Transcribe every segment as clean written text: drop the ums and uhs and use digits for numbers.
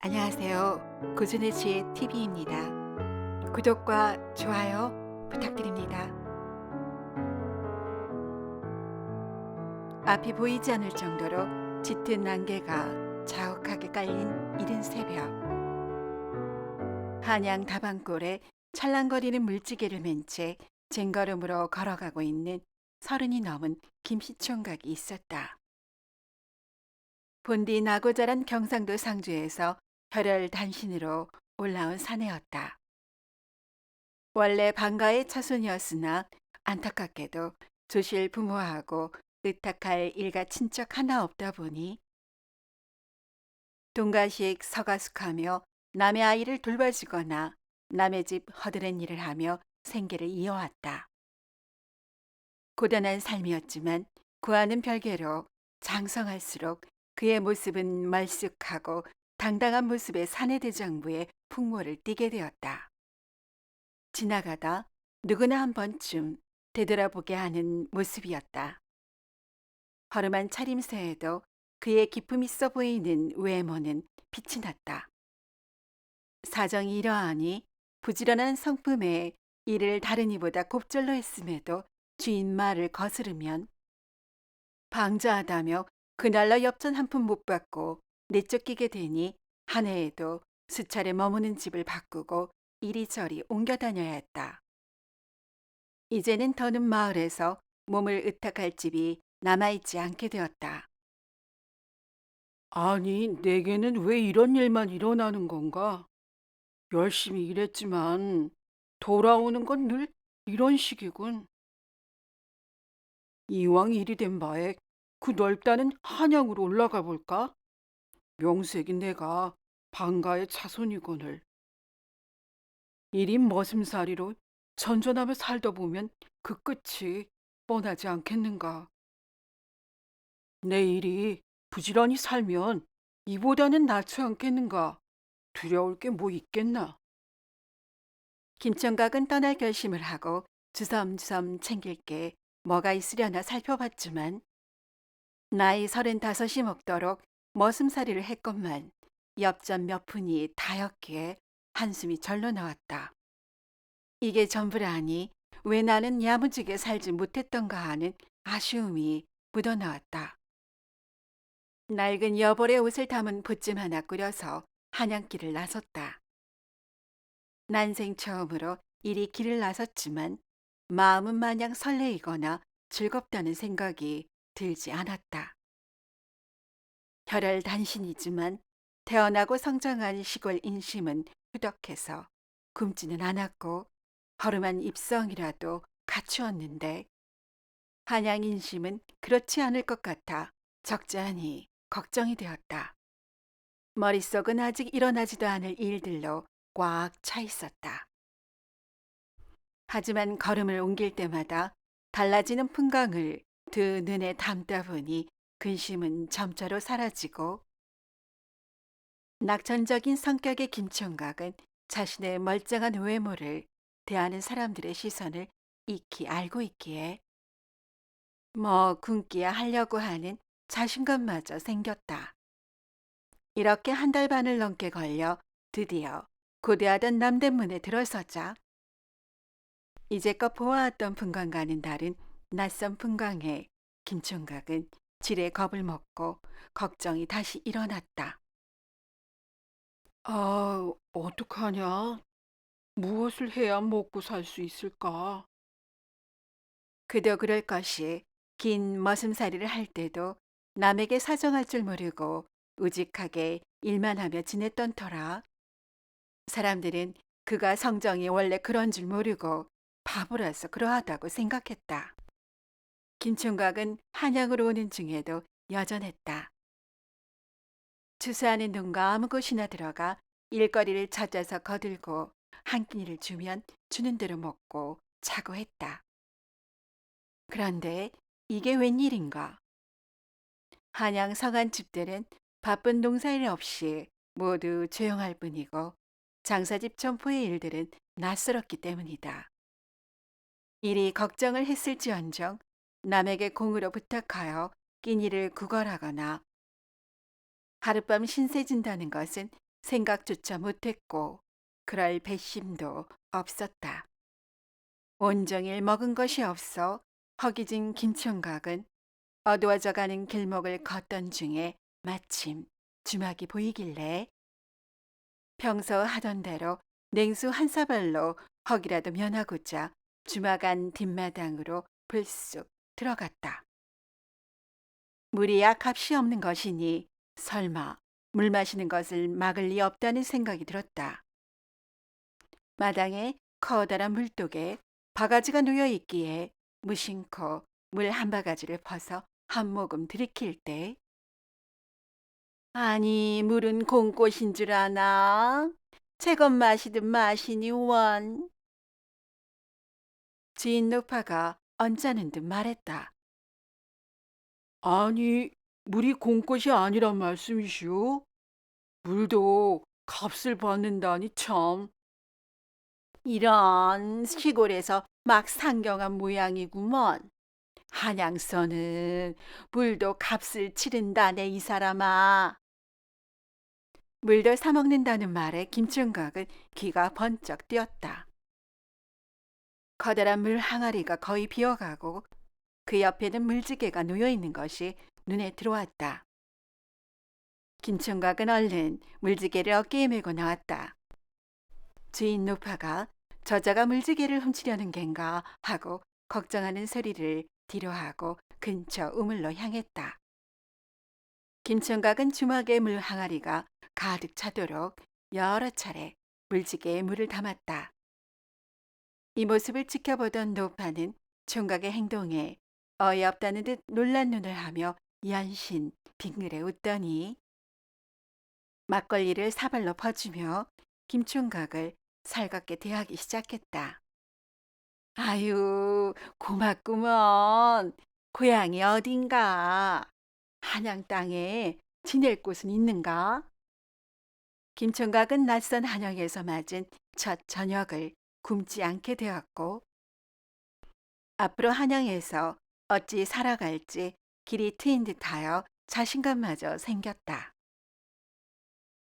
안녕하세요. 고전의 지혜 TV입니다. 구독과 좋아요 부탁드립니다. 앞이 보이지 않을 정도로 짙은 안개가 자욱하게 깔린 이른 새벽. 한양 다방골에 찰랑거리는 물지개를 맨 채 쟁걸음으로 걸어가고 있는 30이 넘은 김씨총각이 있었다. 본디 나고 자란 경상도 상주에서 혈혈 단신으로 올라온 사내였다. 원래 방가의 차손이었으나 안타깝게도 조실 부모하고 의탁할 일가 친척 하나 없다 보니 동가식 서가숙하며 남의 아이를 돌봐주거나 남의 집 허드렛 일을 하며 생계를 이어왔다. 고단한 삶이었지만 구하는 별개로 장성할수록 그의 모습은 말쑥하고 당당한 모습의 사내대장부의 풍모를 띠게 되었다. 지나가다 누구나 한 번쯤 되돌아보게 하는 모습이었다. 허름한 차림새에도 그의 기품 있어 보이는 외모는 빛이 났다. 사정이 이러하니 부지런한 성품에 일을 다른 이보다 곱절로 했음에도 주인 말을 거스르면 방자하다며 그날로 엽전 한 푼 못 받고 내쫓기게 되니 한 해에도 수차례 머무는 집을 바꾸고 이리저리 옮겨 다녀야 했다. 이제는 더는 마을에서 몸을 의탁할 집이 남아있지 않게 되었다. 아니, 내게는 왜 이런 일만 일어나는 건가? 열심히 일했지만 돌아오는 건 늘 이런 식이군. 이왕 일이 된 바에 그 넓다는 한양으로 올라가 볼까? 명색이 내가 방가의 자손이거늘. 일인 머슴살이로 전전하며 살다 보면 그 끝이 뻔하지 않겠는가? 내 일이 부지런히 살면 이보다는 낫지 않겠는가? 두려울 게 뭐 있겠나? 김총각은 떠날 결심을 하고 주섬주섬 챙길 게 뭐가 있으려나 살펴봤지만 나이 35이 먹도록 머슴살이를 했건만 엽전 몇 푼이 다였기에 한숨이 절로 나왔다. 이게 전부라니 왜 나는 야무지게 살지 못했던가 하는 아쉬움이 묻어나왔다. 낡은 여벌의 옷을 담은 보찜 하나 꾸려서 한양길을 나섰다. 난생 처음으로 이리 길을 나섰지만 마음은 마냥 설레이거나 즐겁다는 생각이 들지 않았다. 혈혈 단신이지만 태어나고 성장한 시골 인심은 후덕해서 굶지는 않았고 허름한 입성이라도 갖추었는데 한양 인심은 그렇지 않을 것 같아 적잖이 걱정이 되었다. 머릿속은 아직 일어나지도 않을 일들로 꽉 차 있었다. 하지만 걸음을 옮길 때마다 달라지는 풍광을 두 눈에 담다 보니 근심은 점차로 사라지고 낙천적인 성격의 김총각은 자신의 멀쩡한 외모를 대하는 사람들의 시선을 익히 알고 있기에 뭐 굶기야 하려고 하는 자신감마저 생겼다. 이렇게 한 달 반을 넘게 걸려 드디어 고대하던 남대문에 들어서자 이제껏 보아왔던 풍광과는 다른 낯선 풍광에 김총각은 지레 겁을 먹고 걱정이 다시 일어났다. 아, 어떡하냐? 무엇을 해야 먹고 살 수 있을까? 그도 그럴 것이 긴 머슴살이를 할 때도 남에게 사정할 줄 모르고 우직하게 일만 하며 지냈던 터라 사람들은 그가 성정이 원래 그런 줄 모르고 바보라서 그러하다고 생각했다. 김총각은 한양으로 오는 중에도 여전했다. 추수하는 농가 아무 곳이나 들어가 일거리를 찾아서 거들고 한 끼니를 주면 주는 대로 먹고 자고 했다. 그런데 이게 웬일인가? 한양 서간 집들은 바쁜 농사일 없이 모두 조용할 뿐이고 장사집 점포의 일들은 낯설었기 때문이다. 이리 걱정을 했을지언정 남에게 공으로 부탁하여 끼니를 구걸하거나 하룻밤 신세 진다는 것은 생각조차 못했고 그럴 배심도 없었다. 온종일 먹은 것이 없어 허기진 김총각은 어두워져가는 길목을 걷던 중에 마침 주막이 보이길래 평소 하던 대로 냉수 한 사발로 허기라도 면하고자 주막 안 뒷마당으로 불쑥 들어갔다. 물이야 값이 없는 것이니 설마 물 마시는 것을 막을 리 없다는 생각이 들었다. 마당에 커다란 물독에 바가지가 놓여 있기에 무심코 물 한 바가지를 퍼서 한 모금 들이킬 때 아니 물은 공꽃인 줄 아나? 제것 마시든 마시니 원. 지인 노파가 언짢은 듯 말했다. 아니, 물이 공꽃이 아니란 말씀이시오? 물도 값을 받는다니 참. 이런 시골에서 막 상경한 모양이구먼. 한양서는 물도 값을 치른다네 이 사람아. 물도 사 먹는다는 말에 김총각은 귀가 번쩍 뜨였다. 커다란 물 항아리가 거의 비어가고 그 옆에는 물지개가 놓여 있는 것이 눈에 들어왔다. 김총각은 얼른 물지개를 어깨에 메고 나왔다. 주인 노파가 저자가 물지개를 훔치려는 겐가 하고 걱정하는 소리를 뒤로하고 근처 우물로 향했다. 김총각은 주막에 물 항아리가 가득 차도록 여러 차례 물지개에 물을 담았다. 이 모습을 지켜보던 노파는 총각의 행동에 어이없다는 듯 놀란 눈을 하며 연신 빙그레 웃더니 막걸리를 사발로 퍼주며 김총각을 살갑게 대하기 시작했다. 아유, 고맙구먼. 고향이 어딘가? 한양 땅에 지낼 곳은 있는가? 김총각은 낯선 한양에서 맞은 첫 저녁을 굶지 않게 되었고 앞으로 한양에서 어찌 살아갈지 길이 트인 듯하여 자신감마저 생겼다.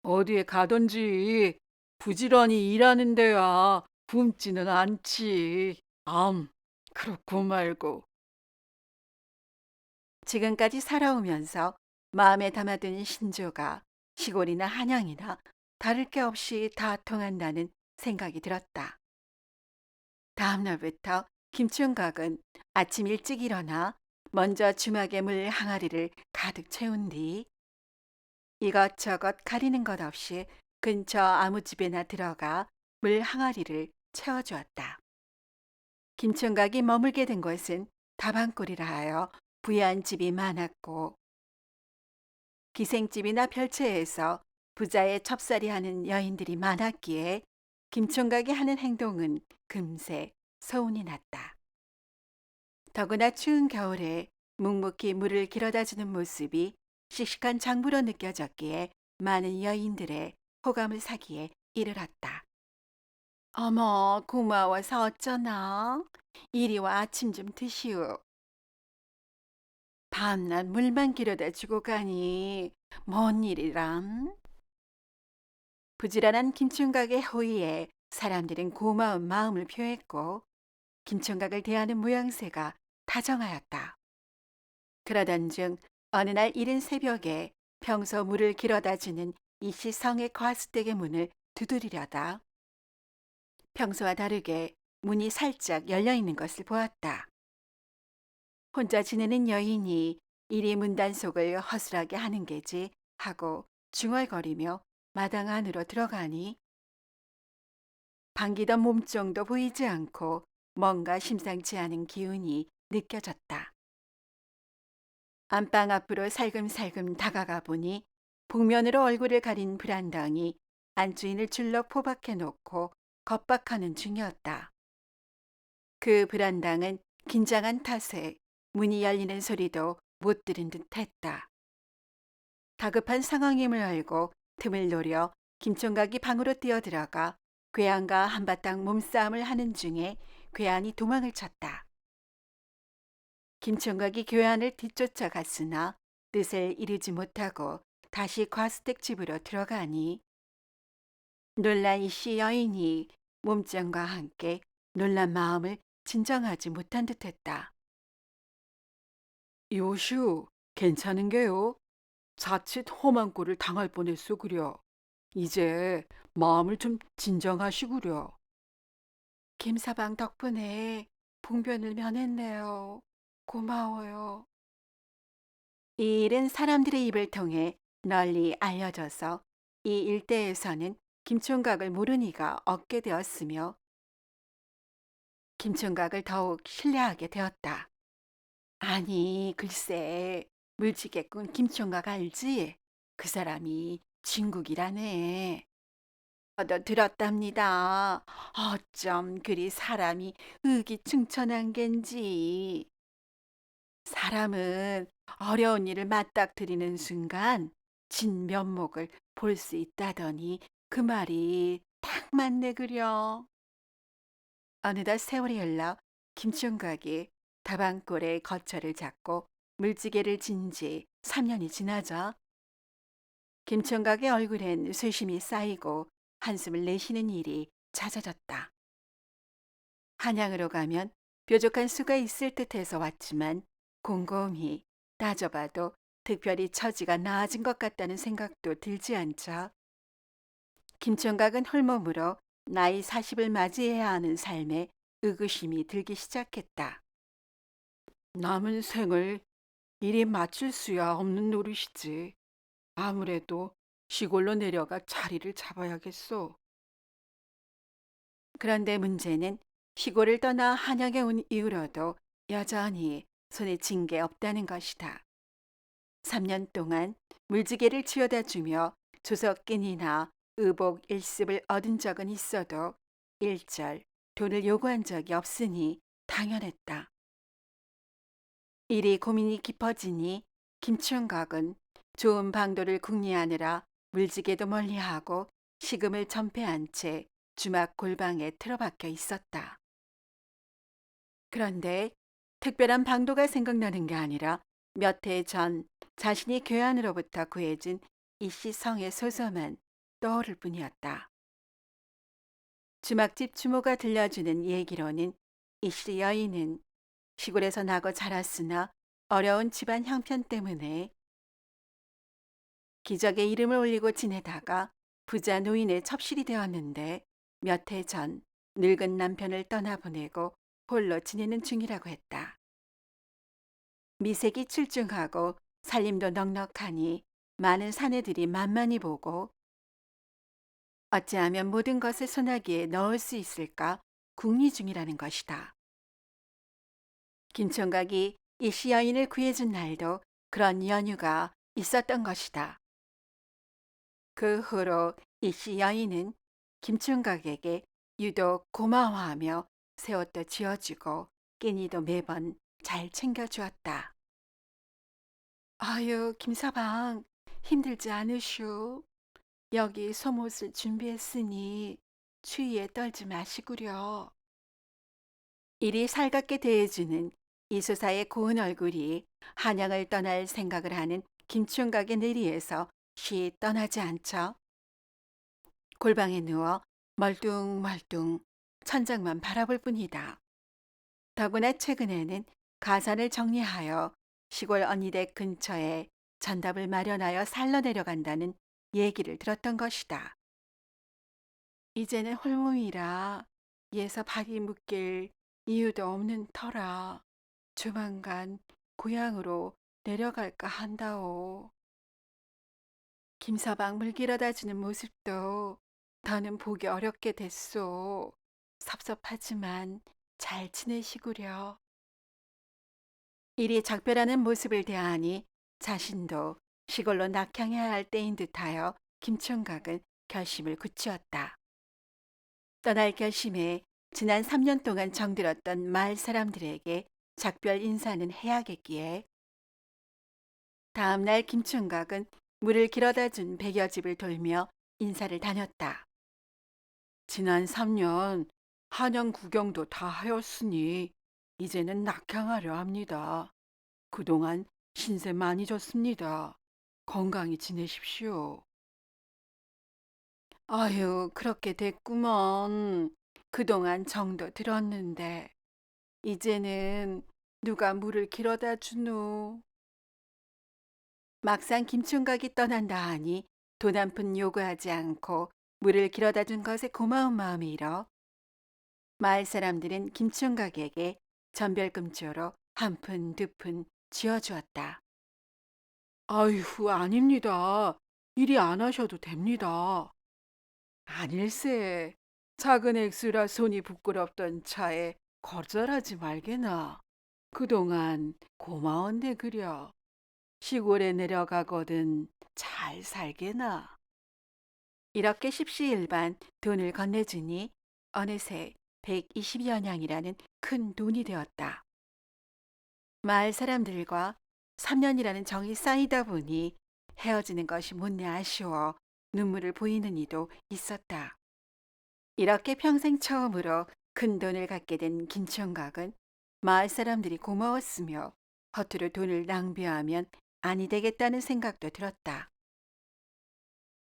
어디에 가든지 부지런히 일하는 데야 굶지는 않지. 그렇고 말고. 지금까지 살아오면서 마음에 담아둔 신조가 시골이나 한양이나 다를 게 없이 다 통한다는 생각이 들었다. 다음 날부터 김총각은 아침 일찍 일어나 먼저 주막에 물 항아리를 가득 채운 뒤 이것저것 가리는 것 없이 근처 아무 집에나 들어가 물 항아리를 채워주었다. 김총각이 머물게 된 곳은 다방골이라 하여 부유한 집이 많았고 기생집이나 별채에서 부자의 첩살이하는 여인들이 많았기에 김총각이 하는 행동은 금세 소문이 났다. 더구나 추운 겨울에 묵묵히 물을 길어다주는 모습이 씩씩한 장부로 느껴졌기에 많은 여인들의 호감을 사기에 이르렀다. 어머, 고마워서 어쩌나? 이리 와 아침 좀 드시오. 밤낮 물만 길어다 주고 가니 뭔 일이람? 부지런한 김총각의 호의에 사람들은 고마운 마음을 표했고 김총각을 대하는 모양새가 다정하였다. 그러던 중 어느 날 이른 새벽에 평소 물을 길어다 주는 이씨 성의 과수댁의 문을 두드리려다 평소와 다르게 문이 살짝 열려 있는 것을 보았다. 혼자 지내는 여인이 이리 문단속을 허술하게 하는 게지 하고 중얼거리며 마당 안으로 들어가니 반기던 몸종도 보이지 않고 뭔가 심상치 않은 기운이 느껴졌다. 안방 앞으로 살금살금 다가가 보니 복면으로 얼굴을 가린 브란당이 안주인을 줄로 포박해 놓고 겁박하는 중이었다. 그 브란당은 긴장한 탓에 문이 열리는 소리도 못 들은 듯 했다. 다급한 상황임을 알고 틈을 노려 김총각이 방으로 뛰어들어가 괴한과 한바탕 몸싸움을 하는 중에 괴한이 도망을 쳤다. 김총각이 괴한을 뒤쫓아갔으나 뜻을 이루지 못하고 다시 과수댁 집으로 들어가니 놀란 이씨 여인이 몸짱과 함께 놀란 마음을 진정하지 못한 듯했다. 요슈, 괜찮은 게요? 자칫 험한 꼴을 당할 뻔했소 그려. 이제 마음을 좀 진정하시구려. 김서방 덕분에 봉변을 면했네요. 고마워요. 이 일은 사람들의 입을 통해 널리 알려져서 이 일대에서는 김총각을 모르는 이가 없게 되었으며 김총각을 더욱 신뢰하게 되었다. 아니, 글쎄, 물지개꾼 김총각 알지? 그 사람이 진국이라네. 저도 들었답니다. 어쩜 그리 사람이 의기충천한 겐지. 사람은 어려운 일을 맞닥뜨리는 순간 진면목을 볼 수 있다더니 그 말이 딱 맞네 그려. 어느덧 세월이 흘러 김총각이 다방골에 거처를 잡고 물지개를 진 지 3년이 지나자 김총각의 얼굴엔 쇠심이 쌓이고 한숨을 내쉬는 일이 잦아졌다. 한양으로 가면 뾰족한 수가 있을 듯해서 왔지만 곰곰이 따져봐도 특별히 처지가 나아진 것 같다는 생각도 들지 않자 김총각은 홀몸으로 나이 40을 맞이해야 하는 삶에 의구심이 들기 시작했다. 남은 생을 이리 맞출 수야 없는 노릇이지. 아무래도 시골로 내려가 자리를 잡아야겠어. 그런데 문제는 시골을 떠나 한양에 온 이후로도 여전히 손에 쥔 게 없다는 것이다. 3년 동안 물지개를 쥐어다 주며 조석긴이나 의복 일습을 얻은 적은 있어도 일절 돈을 요구한 적이 없으니 당연했다. 일이 고민이 깊어지니 김충각은 좋은 방도를 궁리하느라 물지개도 멀리하고 식음을 전폐한 채 주막 골방에 틀어박혀 있었다. 그런데 특별한 방도가 생각나는 게 아니라 몇 해 전 자신이 괴한으로부터 구해준 이씨 성의 소서만 떠오를 뿐이었다. 주막집 주모가 들려주는 얘기로는 이씨 여인은 시골에서 나고 자랐으나 어려운 집안 형편 때문에 기적의 이름을 올리고 지내다가 부자 노인의 첩실이 되었는데 몇 해 전 늙은 남편을 떠나보내고 홀로 지내는 중이라고 했다. 미색이 출중하고 살림도 넉넉하니 많은 사내들이 만만히 보고 어찌하면 모든 것을 손아귀에 넣을 수 있을까 궁리 중이라는 것이다. 김총각이 이씨 여인을 구해준 날도 그런 연유가 있었던 것이다. 그 후로 이씨 여인은 김총각에게 유독 고마워하며 새 옷도 지어주고 끼니도 매번 잘 챙겨주었다. 아유, 김서방, 힘들지 않으슈. 여기 속옷을 준비했으니 추위에 떨지 마시구려. 이리 살갑게 대해주는 이소사의 고운 얼굴이 한양을 떠날 생각을 하는 김총각의 내리에서 쉬 떠나지 않죠. 골방에 누워 멀뚱멀뚱 천장만 바라볼 뿐이다. 더구나 최근에는 가산을 정리하여 시골 언니댁 근처에 전답을 마련하여 살러 내려간다는 얘기를 들었던 것이다. 이제는 홀몸이라 예서 발이 묶일 이유도 없는 터라 조만간 고향으로 내려갈까 한다오. 김서방 물 길어다 주는 모습도 더는 보기 어렵게 됐소. 섭섭하지만 잘 지내시구려. 이리 작별하는 모습을 대하니 자신도 시골로 낙향해야 할 때인 듯하여 김총각은 결심을 굳히었다. 떠날 결심에 지난 3년 동안 정들었던 마을 사람들에게 작별 인사는 해야겠기에 다음 날 김총각은 물을 길어다 준 백여 집을 돌며 인사를 다녔다. 지난 3년 한양 구경도 다 하였으니 이제는 낙향하려 합니다. 그동안 신세 많이 졌습니다. 건강히 지내십시오. 아유, 그렇게 됐구먼. 그동안 정도 들었는데, 이제는 누가 물을 길어다 주노? 막상 김총각이 떠난다 하니 돈 한 푼 요구하지 않고 물을 길어다 준 것에 고마운 마음이 일어 마을 사람들은 김총각에게 전별금조로 한 푼, 두 푼 쥐어주었다. 아이후, 아닙니다. 이리 안 하셔도 됩니다. 아닐세. 작은 액수라 손이 부끄럽던 차에 거절하지 말게나. 그동안 고마웠네 그려. 시골에 내려가거든 잘 살게나. 이렇게 십시일반 돈을 건네주니 어느새 120여 냥이라는 큰 돈이 되었다. 마을 사람들과 3년이라는 정이 쌓이다 보니 헤어지는 것이 못내 아쉬워 눈물을 보이는 이도 있었다. 이렇게 평생 처음으로 큰 돈을 갖게 된 김총각은 마을 사람들이 고마웠으며 허투루 돈을 낭비하면 아니 되겠다는 생각도 들었다.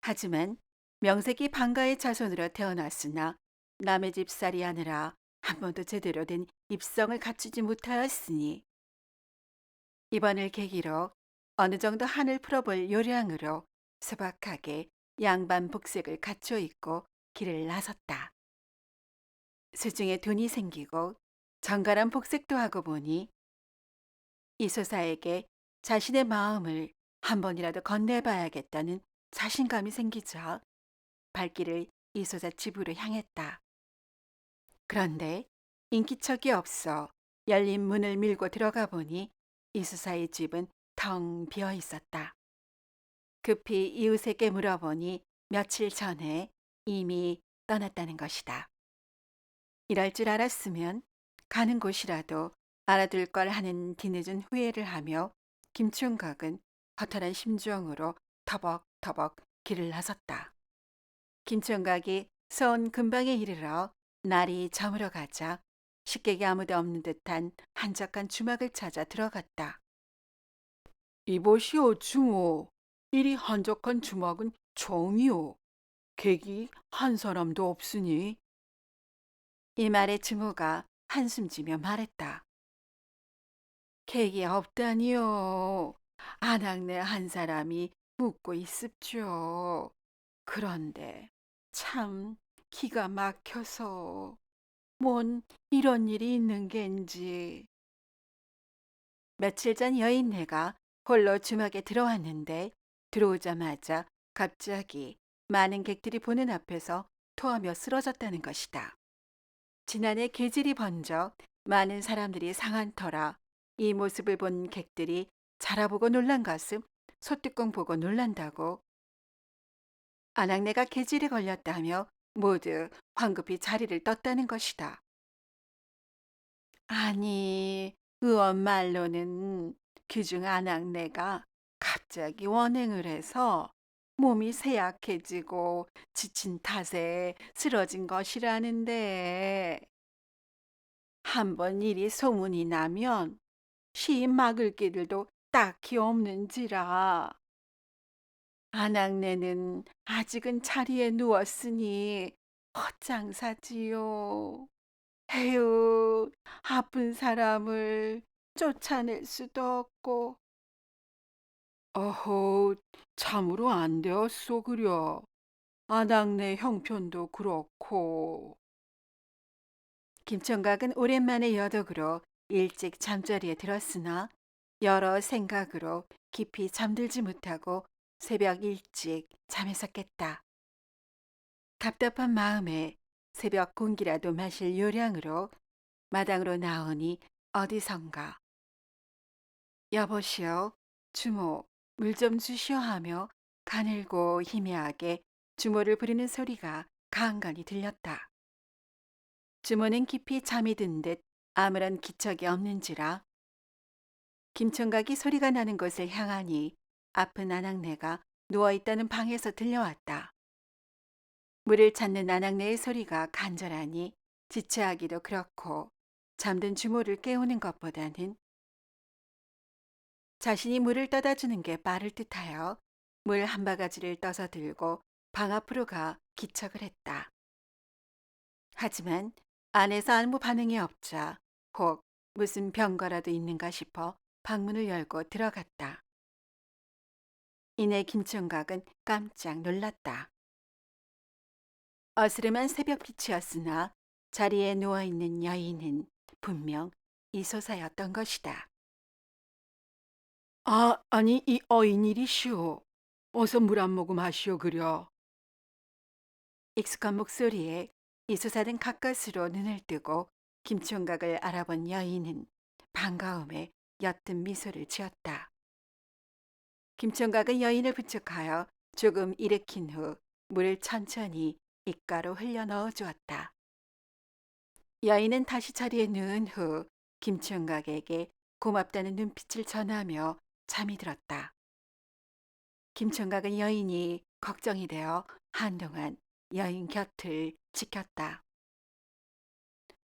하지만 명색이 방가의 자손으로 태어났으나 남의 집살이 하느라 한 번도 제대로 된 입성을 갖추지 못하였으니 이번을 계기로 어느 정도 한을 풀어볼 요량으로 소박하게 양반 복색을 갖춰 입고 길을 나섰다. 수중에 돈이 생기고 정갈한 복색도 하고 보니 이소사에게 자신의 마음을 한 번이라도 건네봐야겠다는 자신감이 생기자 발길을 이소사 집으로 향했다. 그런데 인기척이 없어 열린 문을 밀고 들어가 보니 이소사의 집은 텅 비어 있었다. 급히 이웃에게 물어보니 며칠 전에 이미 떠났다는 것이다. 이럴 줄 알았으면 가는 곳이라도 알아둘 걸 하는 뒤늦은 후회를 하며 김총각은 허탈한 심정으로 터벅터벅 길을 나섰다. 김총각이 서온 근방에 이르러 날이 저물어 가자 식객이 아무도 없는 듯한 한적한 주막을 찾아 들어갔다. 이보시오, 주모. 이리 한적한 주막은 처음이오. 객이 한 사람도 없으니. 이 말에 주모가 한숨 지며 말했다. 객이 없다니요. 안악내 한 사람이 묵고 있습죠. 그런데 참 기가 막혀서 뭔 이런 일이 있는 겐지. 며칠 전 여인네가 홀로 주막에 들어왔는데 들어오자마자 갑자기 많은 객들이 보는 앞에서 토하며 쓰러졌다는 것이다. 지난해 계절이 번져 많은 사람들이 상한 터라 이 모습을 본 객들이 자라보고 놀란 것은 소뚜껑 보고 놀란다고 아낙네가 계절에 걸렸다며 모두 황급히 자리를 떴다는 것이다. 아니, 의원 말로는 그중 아낙네가 갑자기 원행을 해서 몸이 쇠약해지고 지친 탓에 쓰러진 것이라는데 한 번 일이 소문이 나면 시 막을 길도 딱히 없는지라. 아낙네는 아직은 자리에 누웠으니 헛장사지요. 에휴, 아픈 사람을 쫓아낼 수도 없고. 어허, 참으로 안 되었소, 그려. 아낙네 형편도 그렇고. 김총각은 오랜만에 여덕으로 일찍 잠자리에 들었으나 여러 생각으로 깊이 잠들지 못하고 새벽 일찍 잠에서 깼다. 답답한 마음에 새벽 공기라도 마실 요량으로 마당으로 나오니 어디선가 여보시오, 주모, 물 좀 주시오 하며 가늘고 희미하게 주모를 부르는 소리가 간간히 들렸다. 주모는 깊이 잠이 든 듯 아무런 기척이 없는지라 김총각이 소리가 나는 곳을 향하니 아픈 아낙네가 누워있다는 방에서 들려왔다. 물을 찾는 아낙네의 소리가 간절하니 지체하기도 그렇고 잠든 주모를 깨우는 것보다는 자신이 물을 떠다 주는 게 빠를 듯하여 물 한 바가지를 떠서 들고 방 앞으로 가 기척을 했다. 하지만 안에서 아무 반응이 없자 혹 무슨 병거라도 있는가 싶어 방문을 열고 들어갔다. 이내 김총각은 깜짝 놀랐다. 어스름한 새벽빛이었으나 자리에 누워있는 여인은 분명 이소사였던 것이다. 아, 아니 이 어인일이시오. 어서 물 한 모금 하시오 그려. 익숙한 목소리에 이소사는 가까스로 눈을 뜨고 김총각을 알아본 여인은 반가움에 옅은 미소를 지었다. 김총각은 여인을 부축하여 조금 일으킨 후 물을 천천히 입가로 흘려 넣어 주었다. 여인은 다시 자리에 누운 후 김총각에게 고맙다는 눈빛을 전하며 잠이 들었다. 김총각은 여인이 걱정이 되어 한동안 여인 곁을 지켰다.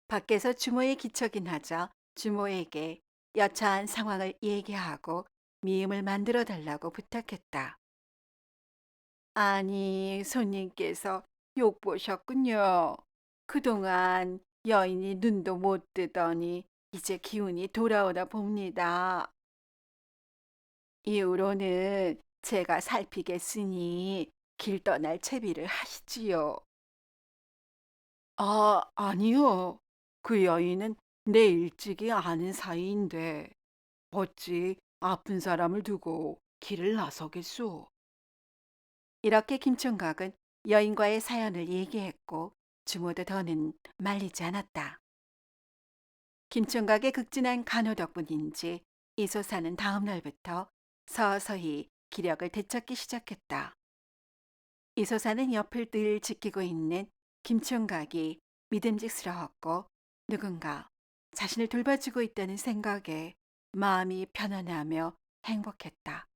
밖에서 주모의 기척이 나자 주모에게 여차한 상황을 얘기하고 미음을 만들어 달라고 부탁했다. 아니, 손님께서 욕 보셨군요. 그동안 여인이 눈도 못 뜨더니 이제 기운이 돌아오나 봅니다. 이후로는 제가 살피겠으니 길 떠날 채비를 하시지요. 아, 아니요. 그 여인은 내 일찍이 아는 사이인데 어찌 아픈 사람을 두고 길을 나서겠소. 이렇게 김총각은 여인과의 사연을 얘기했고 주모도 더는 말리지 않았다. 김총각의 극진한 간호 덕분인지 이소사는 다음 날부터 서서히 기력을 되찾기 시작했다. 이소사는 옆을 늘 지키고 있는 김총각이 믿음직스러웠고 누군가 자신을 돌봐주고 있다는 생각에 마음이 편안하며 행복했다.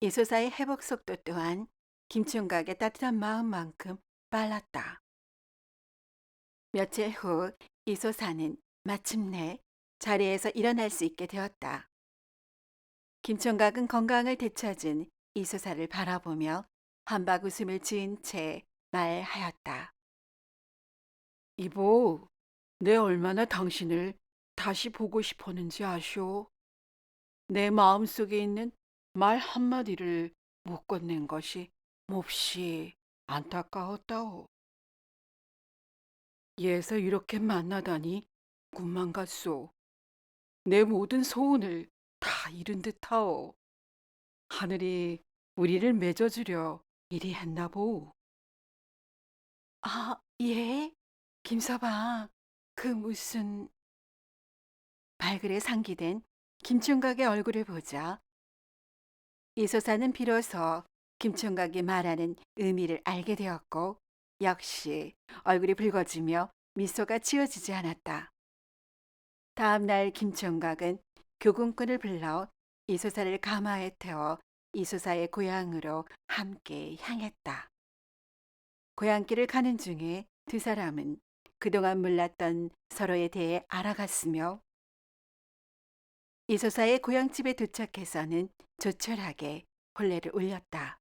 이소사의 회복 속도 또한 김총각의 따뜻한 마음만큼 빨랐다. 며칠 후 이소사는 마침내 자리에서 일어날 수 있게 되었다. 김총각은 건강을 되찾은 이소사를 바라보며 한박 웃음을 지은 채 말하였다. 이보, 내 얼마나 당신을 다시 보고 싶었는지 아시오? 내 마음속에 있는 말 한마디를 못 건넨 것이 몹시 안타까웠다오. 예서 이렇게 만나다니 꿈만 같소. 내 모든 소원을 다 이룬 듯하오. 하늘이 우리를 맺어주려 이리 했나 보오. 아, 예? 김서방, 그 무슨... 발글에 상기된 김총각의 얼굴을 보자 이소사는 비로소 김총각이 말하는 의미를 알게 되었고 역시 얼굴이 붉어지며 미소가 지어지지 않았다. 다음 날 김총각은 교군꾼을 불러 이소사를 가마에 태워 이소사의 고향으로 함께 향했다. 고향길을 가는 중에 두 사람은 그동안 몰랐던 서로에 대해 알아갔으며 이소사의 고향집에 도착해서는 조촐하게 혼례를 올렸다.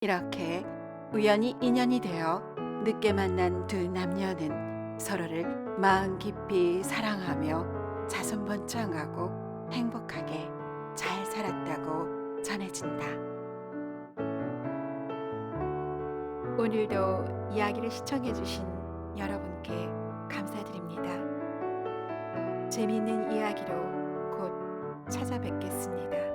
이렇게 우연히 인연이 되어 늦게 만난 두 남녀는 서로를 마음 깊이 사랑하며 자손번창하고 행복하게 잘 살았다고 전해진다. 오늘도 이야기를 시청해주신 여러분께 감사드립니다. 재미있는 이야기로 곧 찾아뵙겠습니다.